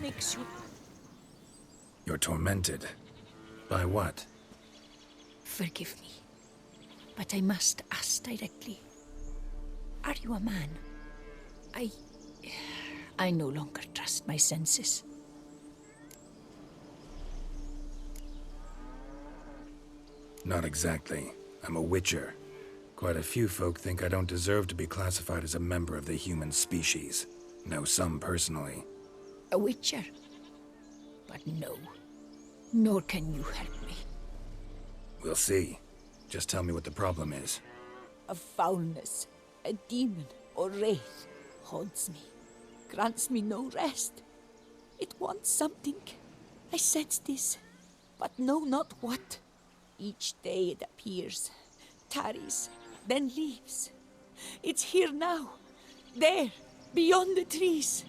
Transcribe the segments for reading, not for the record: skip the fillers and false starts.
makes you... You're tormented. By what? Forgive me, but I must ask directly. Are you a man? I no longer trust my senses. Not exactly. I'm a witcher. Quite a few folk think I don't deserve to be classified as a member of the human species. Know some personally. A witcher? But no. Nor can you help me. We'll see. Just tell me what the problem is. A foulness, a demon or wraith haunts me, grants me no rest. It wants something. I sense this, but know not what. Each day it appears, tarries, then leaves. It's here now, there, beyond the trees.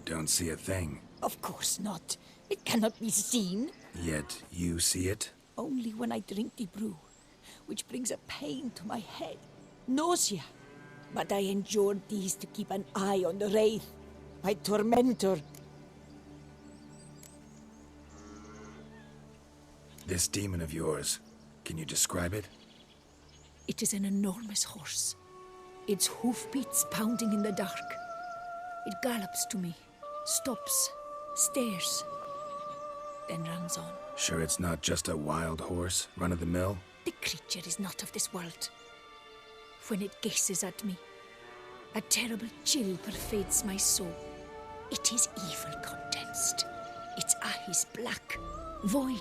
Don't see a thing. Of course not. It cannot be seen. Yet you see it? Only when I drink the brew, which brings a pain to my head, nausea. But I endured these to keep an eye on the wraith, my tormentor. This demon of yours, can you describe it? It is an enormous horse, its hoofbeats pounding in the dark. It gallops to me, stops, stares, then runs on. Sure it's not just a wild horse, run-of-the-mill? The creature is not of this world. When it gazes at me, a terrible chill pervades my soul. It is evil condensed, its eyes black, void.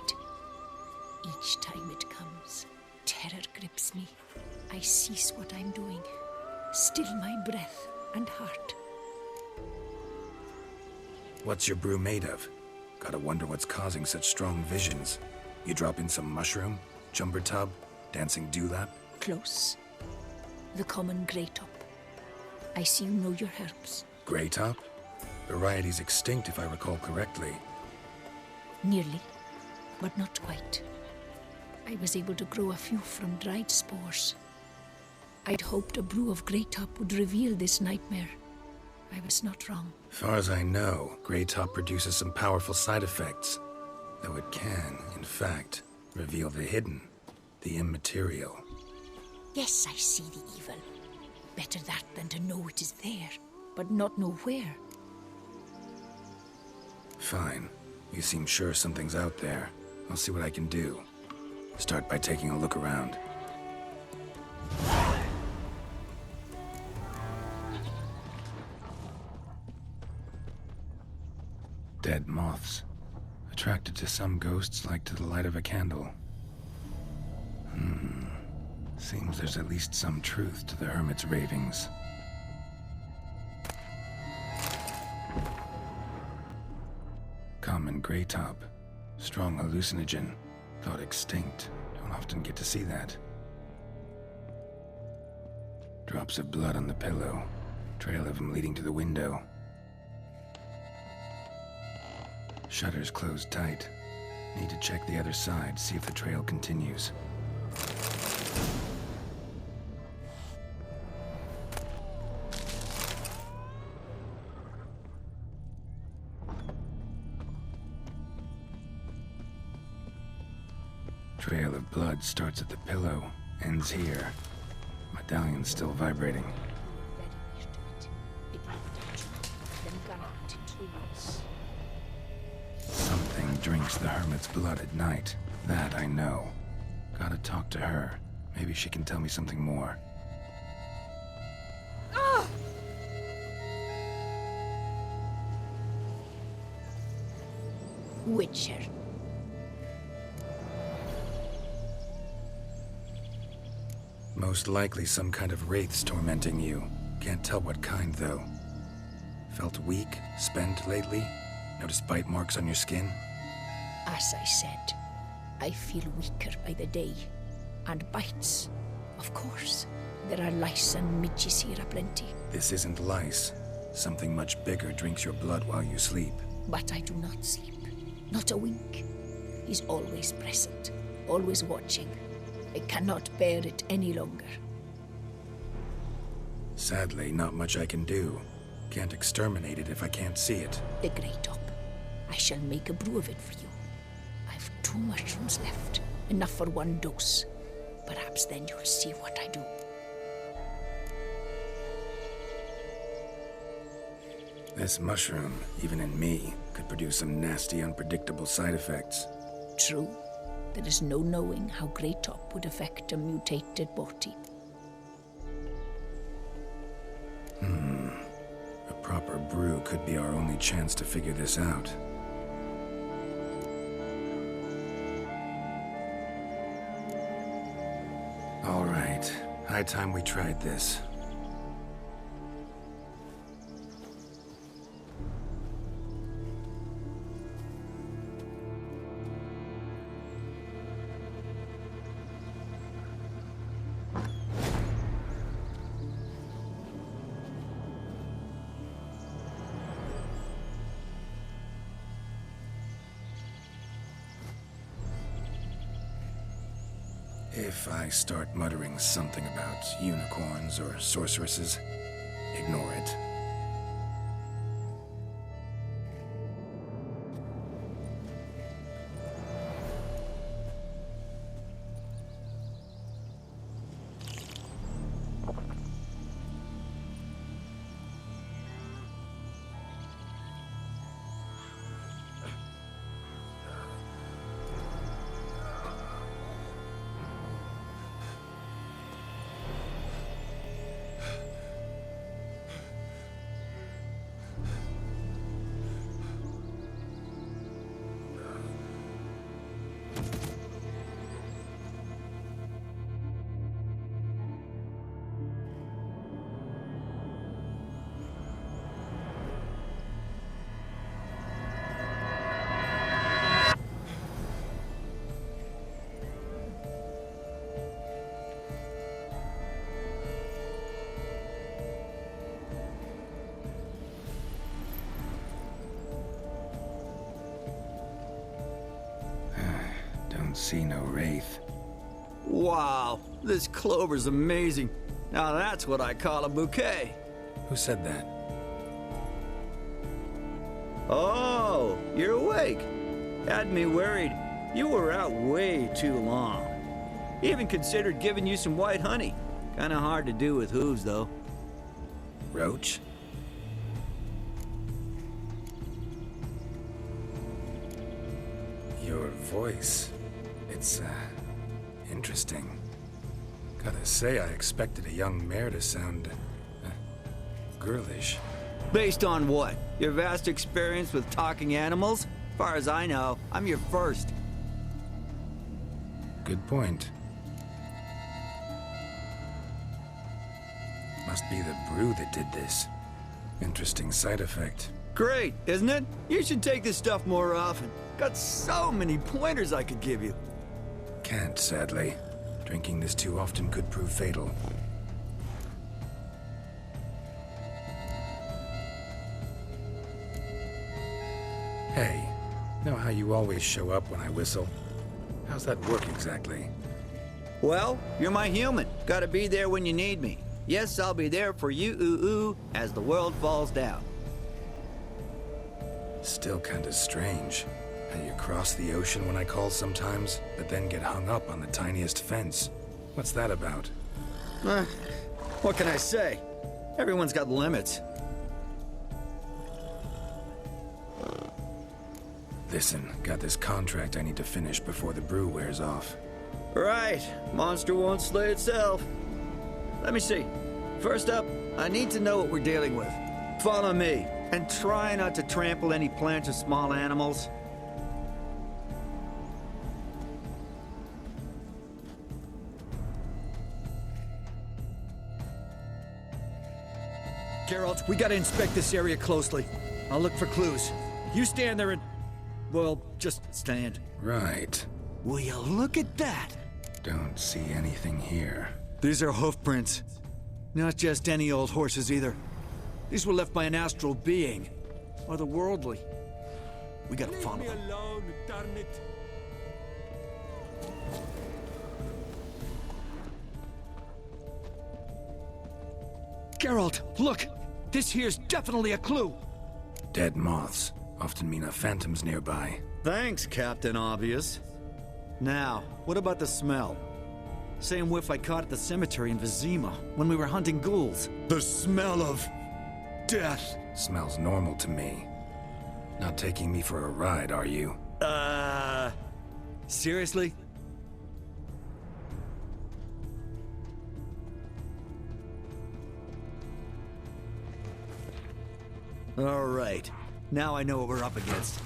Each time it comes, terror grips me. I cease what I'm doing, still my breath and heart. What's your brew made of? Gotta wonder what's causing such strong visions. You drop in some mushroom, jumper tub, dancing dewlap? Close. The common grey top. I see you know your herbs. Grey top? Variety's extinct if I recall correctly. Nearly, but not quite. I was able to grow a few from dried spores. I'd hoped a brew of grey top would reveal this nightmare. I was not wrong. Far as I know, grey top produces some powerful side effects. Though it can, in fact, reveal the hidden, the immaterial. Yes, I see the evil. Better that than to know it is there, but not know where. Fine. You seem sure something's out there. I'll see what I can do. Start by taking a look around. Dead moths. Attracted to some ghosts like to the light of a candle. Seems there's at least some truth to the hermit's ravings. Common grey top. Strong hallucinogen. Thought extinct. Don't often get to see that. Drops of blood on the pillow. Trail of them leading to the window. Shutters closed tight. Need to check the other side, see if the trail continues. Trail of blood starts at the pillow, ends here. Medallion's still vibrating. Something drinks the hermit's blood at night. That I know. Gotta talk to her. Maybe she can tell me something more. Witcher. Most likely some kind of wraith's tormenting you. Can't tell what kind, though. Felt weak, spent lately? Noticed bite marks on your skin? As I said, I feel weaker by the day. And bites, of course. There are lice and midges here aplenty. This isn't lice. Something much bigger drinks your blood while you sleep. But I do not sleep. Not a wink. He's always present, always watching. I cannot bear it any longer. Sadly, not much I can do. Can't exterminate it if I can't see it. The grey top. I shall make a brew of it for you. I've 2 mushrooms left. Enough for 1 dose. Perhaps then you'll see what I do. This mushroom, even in me, could produce some nasty, unpredictable side effects. True. There is no knowing how grey top would affect a mutated body. A proper brew could be our only chance to figure this out. All right. High time we tried this. If I start muttering something about unicorns or sorceresses, ignore it. Don't see no wraith. Wow, this clover's amazing. Now that's what I call a bouquet. Who said that? Oh, you're awake. Had me worried. You were out way too long. Even considered giving you some white honey. Kinda hard to do with hooves, though. Roach? Your voice. It's, interesting. Gotta say, I expected a young mare to sound, girlish. Based on what? Your vast experience with talking animals? Far as I know, I'm your first. Good point. Must be the brew that did this. Interesting side effect. Great, isn't it? You should take this stuff more often. Got so many pointers I could give you. Can't, sadly. Drinking this too often could prove fatal. Hey, know how you always show up when I whistle? How's that work exactly? Well, you're my human. Gotta be there when you need me. Yes, I'll be there for you, ooh, as the world falls down. Still kinda strange. How you cross the ocean when I call sometimes, but then get hung up on the tiniest fence. What's that about? What can I say? Everyone's got limits. Listen, got this contract I need to finish before the brew wears off. Right. Monster won't slay itself. Let me see. First up, I need to know what we're dealing with. Follow me, and try not to trample any plants or small animals. Geralt, we gotta inspect this area closely. I'll look for clues. You stand there and... well, just stand. Right. Will you look at that? Don't see anything here. These are hoof prints. Not just any old horses either. These were left by an astral being. Otherworldly. We gotta follow them. Leave me alone, darn it. Geralt, look! This here's definitely a clue. Dead moths often mean a phantom's nearby. Thanks, Captain Obvious. Now, what about the smell? Same whiff I caught at the cemetery in Vizima when we were hunting ghouls. The smell of death. Smells normal to me. Not taking me for a ride, are you? Seriously? All right. Now I know what we're up against.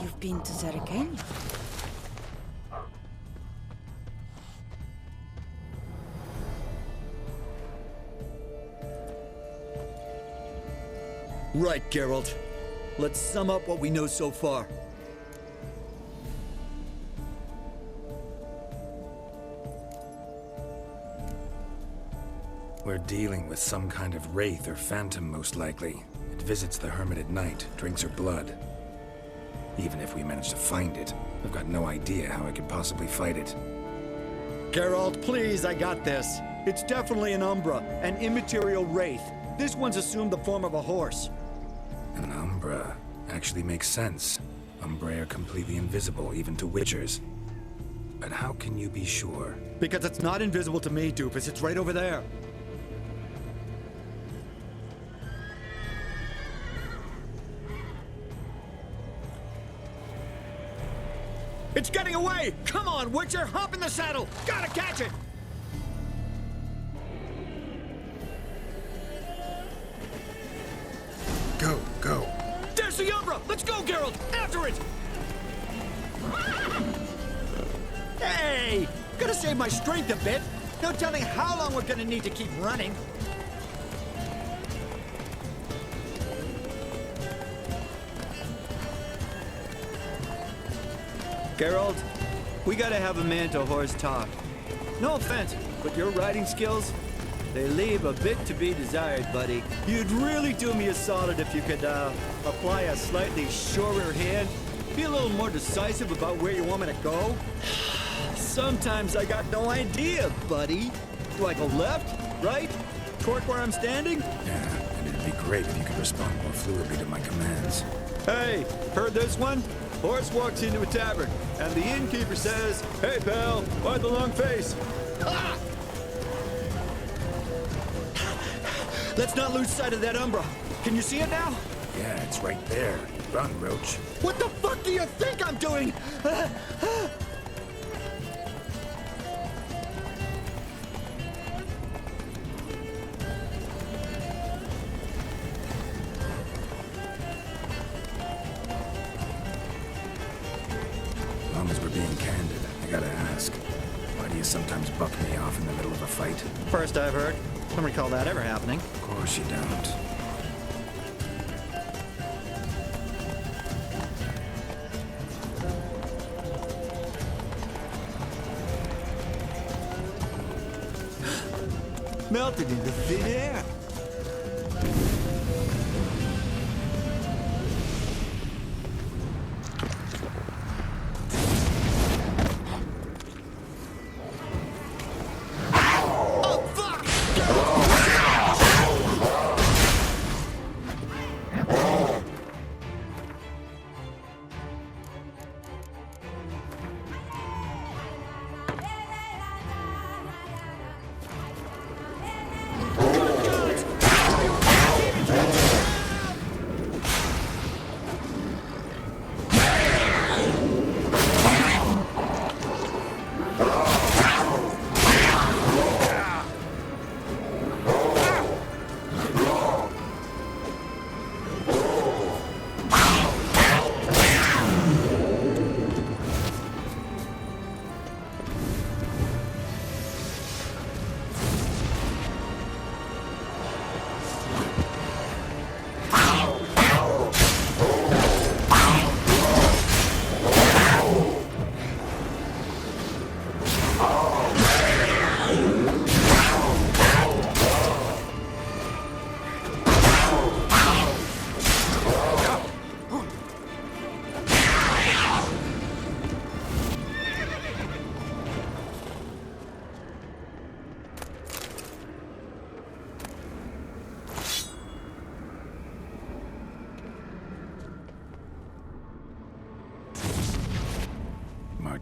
You've been to Zarikania? Right, Geralt. Let's sum up what we know so far. We're dealing with some kind of wraith or phantom, most likely. It visits the hermit at night, drinks her blood. Even if we manage to find it, I've got no idea how I could possibly fight it. Geralt, please, I got this. It's definitely an Umbra, an immaterial wraith. This one's assumed the form of a horse. An Umbra actually makes sense. Umbrae are completely invisible, even to Witchers. But how can you be sure? Because it's not invisible to me, Doofus. It's right over there. It's getting away! Come on, Witcher! Hop in the saddle! Gotta catch it! Go, go. There's the Umbra! Let's go, Geralt! After it! Hey! Gotta save my strength a bit. No telling how long we're gonna need to keep running. Geralt, we gotta have a man-to-horse talk. No offense, but your riding skills, they leave a bit to be desired, buddy. You'd really do me a solid if you could, apply a slightly surer hand. Be a little more decisive about where you want me to go. Sometimes I got no idea, buddy. Do I go left, right, toward where I'm standing? Yeah, and it'd be great if you could respond more fluidly to my commands. Hey, heard this one? Horse walks into a tavern, and the innkeeper says, "Hey, pal, why the long face?" Ah! Let's not lose sight of that Umbra. Can you see it now? Yeah, it's right there. Run, Roach. What the fuck do you think I'm doing? Long as we're being candid, I gotta ask. Why do you sometimes buck me off in the middle of a fight? First I've heard. Don't recall that ever happening. Of course you don't. Melted into thin air.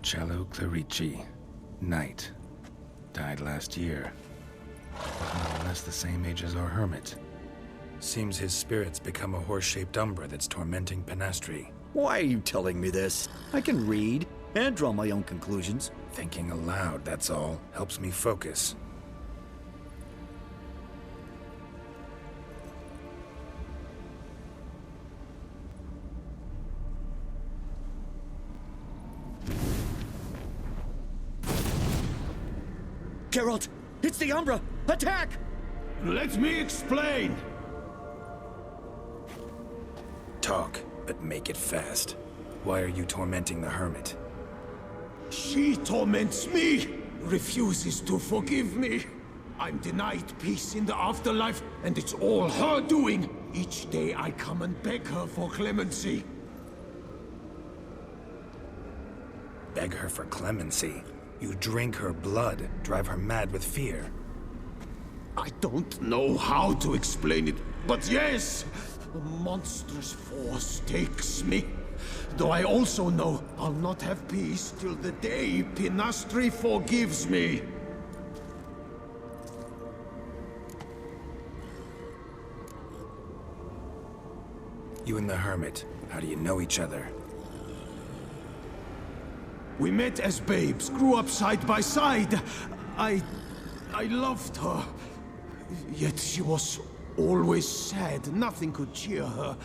Marcello Clarici, knight. Died last year. But more or less the same age as our hermit. Seems his spirit's become a horse-shaped umbra that's tormenting Penastri. Why are you telling me this? I can read and draw my own conclusions. Thinking aloud, that's all. Helps me focus. Geralt, it's the Umbra! Attack! Let me explain. Talk, but make it fast. Why are you tormenting the hermit? She torments me, refuses to forgive me. I'm denied peace in the afterlife, and it's all her doing. Each day I come and beg her for clemency. Beg her for clemency? You drink her blood, drive her mad with fear. I don't know how to explain it, but yes, a monstrous force takes me. Though I also know I'll not have peace till the day Penastri forgives me. You and the hermit, how do you know each other? We met as babes, grew up side by side. I loved her. Yet she was always sad. Nothing could cheer her.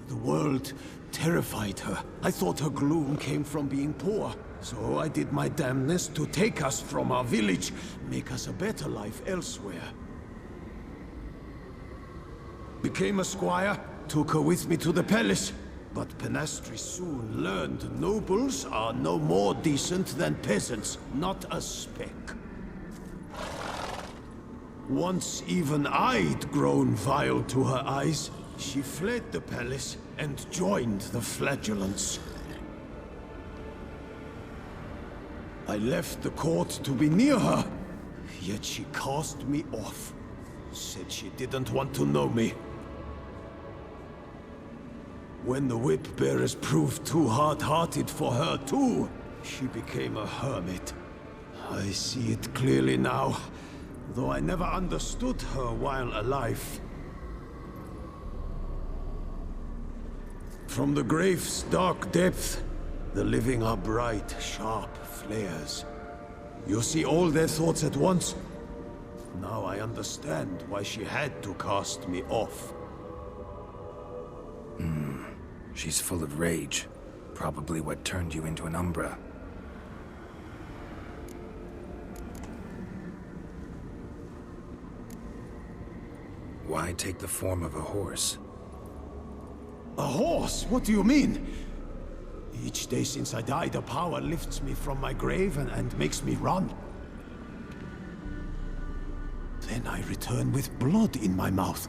The world terrified her. I thought her gloom came from being poor. So I did my damnedest to take us from our village, make us a better life elsewhere. Became a squire, took her with me to the palace. But Penastri soon learned nobles are no more decent than peasants, not a speck. Once even I'd grown vile to her eyes, she fled the palace and joined the flagellants. I left the court to be near her, yet she cast me off. Said she didn't want to know me. When the whip-bearers proved too hard-hearted for her too, she became a hermit. I see it clearly now, though I never understood her while alive. From the grave's dark depth, the living are bright, sharp flares. You see all their thoughts at once. Now I understand why she had to cast me off. She's full of rage. Probably what turned you into an Umbra. Why take the form of a horse? A horse? What do you mean? Each day since I died, a power lifts me from my grave and makes me run. Then I return with blood in my mouth.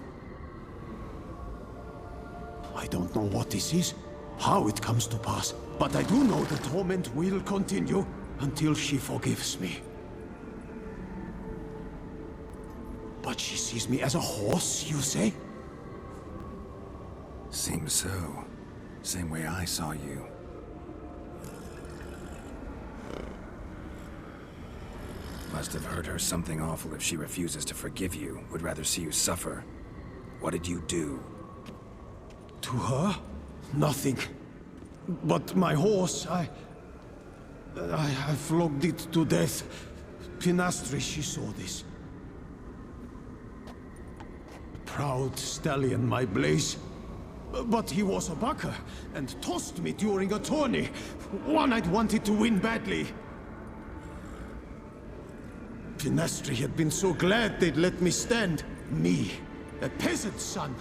I don't know what this is, how it comes to pass, but I do know the torment will continue until she forgives me. But she sees me as a horse, you say? Seems so. Same way I saw you. Must have hurt her something awful if she refuses to forgive you, would rather see you suffer. What did you do? To her? Nothing. But my horse, I flogged it to death. Penastri, she saw this. Proud stallion, my Blaze. But he was a bucker, and tossed me during a tourney. One I'd wanted to win badly. Penastri had been so glad they'd let me stand. Me, a peasant's son.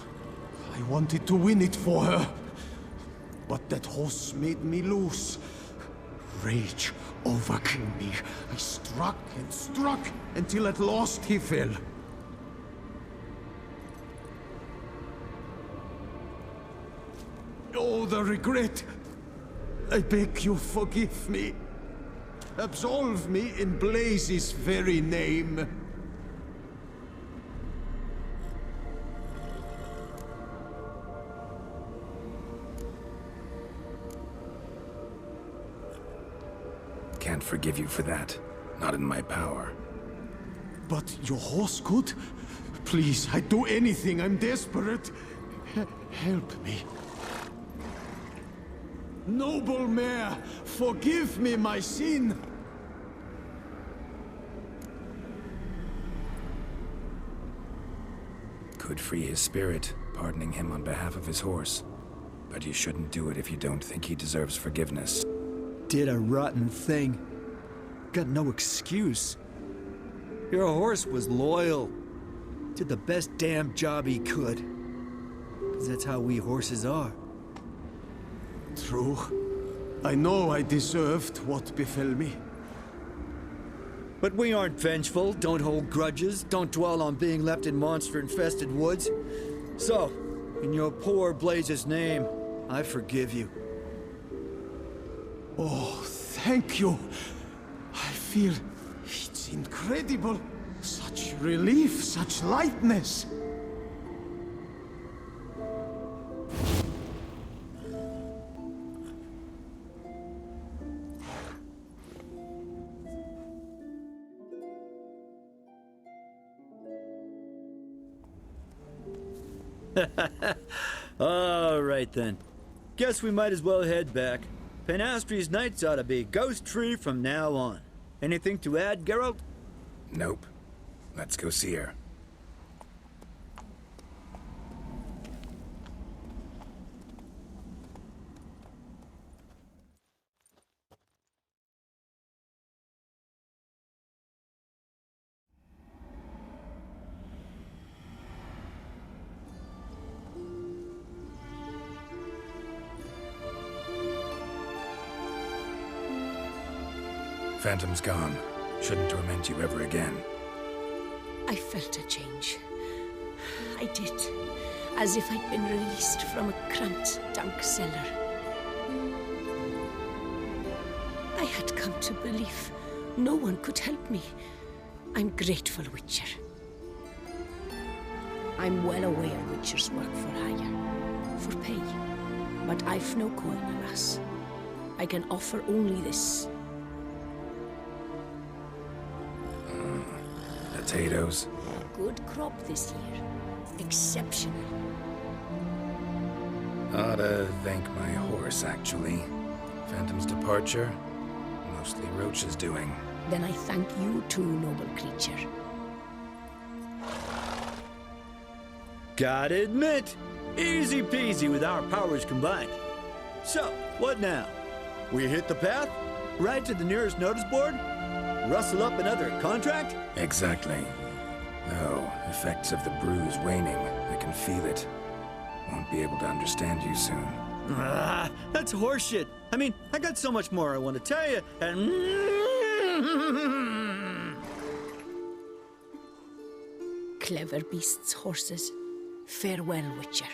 I wanted to win it for her. But that horse made me loose. Rage overcame me. I struck and struck, until at last he fell. Oh, the regret. I beg you forgive me. Absolve me in Blaze's very name. can't forgive you for that. Not in my power. But your horse could? Please, I'd do anything. I'm desperate. Help me. Noble mare, forgive me my sin. Could free his spirit, pardoning him on behalf of his horse. But you shouldn't do it if you don't think he deserves forgiveness. Did a rotten thing. Got no excuse. Your horse was loyal. Did the best damn job he could. 'Cause that's how we horses are. True. I know I deserved what befell me. But we aren't vengeful, don't hold grudges, don't dwell on being left in monster-infested woods. So, in your poor Blaze's name, I forgive you. Oh, thank you. I feel it's incredible. Such relief, such lightness. All right then. Guess we might as well head back. Penastri's nights ought to be ghost-free from now on. Anything to add, Geralt? Nope. Let's go see her. Phantom's gone. Shouldn't torment you ever again. I felt a change. I did. As if I'd been released from a cramped, dank cellar. I had come to believe no one could help me. I'm grateful, Witcher. I'm well aware Witchers work for hire, for pay. But I've no coin, alas. I can offer only this. Potatoes. Good crop this year. Exceptional. Ought to thank my horse, actually. Phantom's departure, mostly Roach's doing. Then I thank you too, noble creature. Gotta admit, easy peasy with our powers combined. So, what now? We hit the path? Right to the nearest notice board? Rustle up another contract? Exactly. Though, effects of the bruise waning. I can feel it. Won't be able to understand you soon. Ah, that's horseshit. I mean, I got so much more I want to tell you, and... Clever beasts, horses. Farewell, Witcher.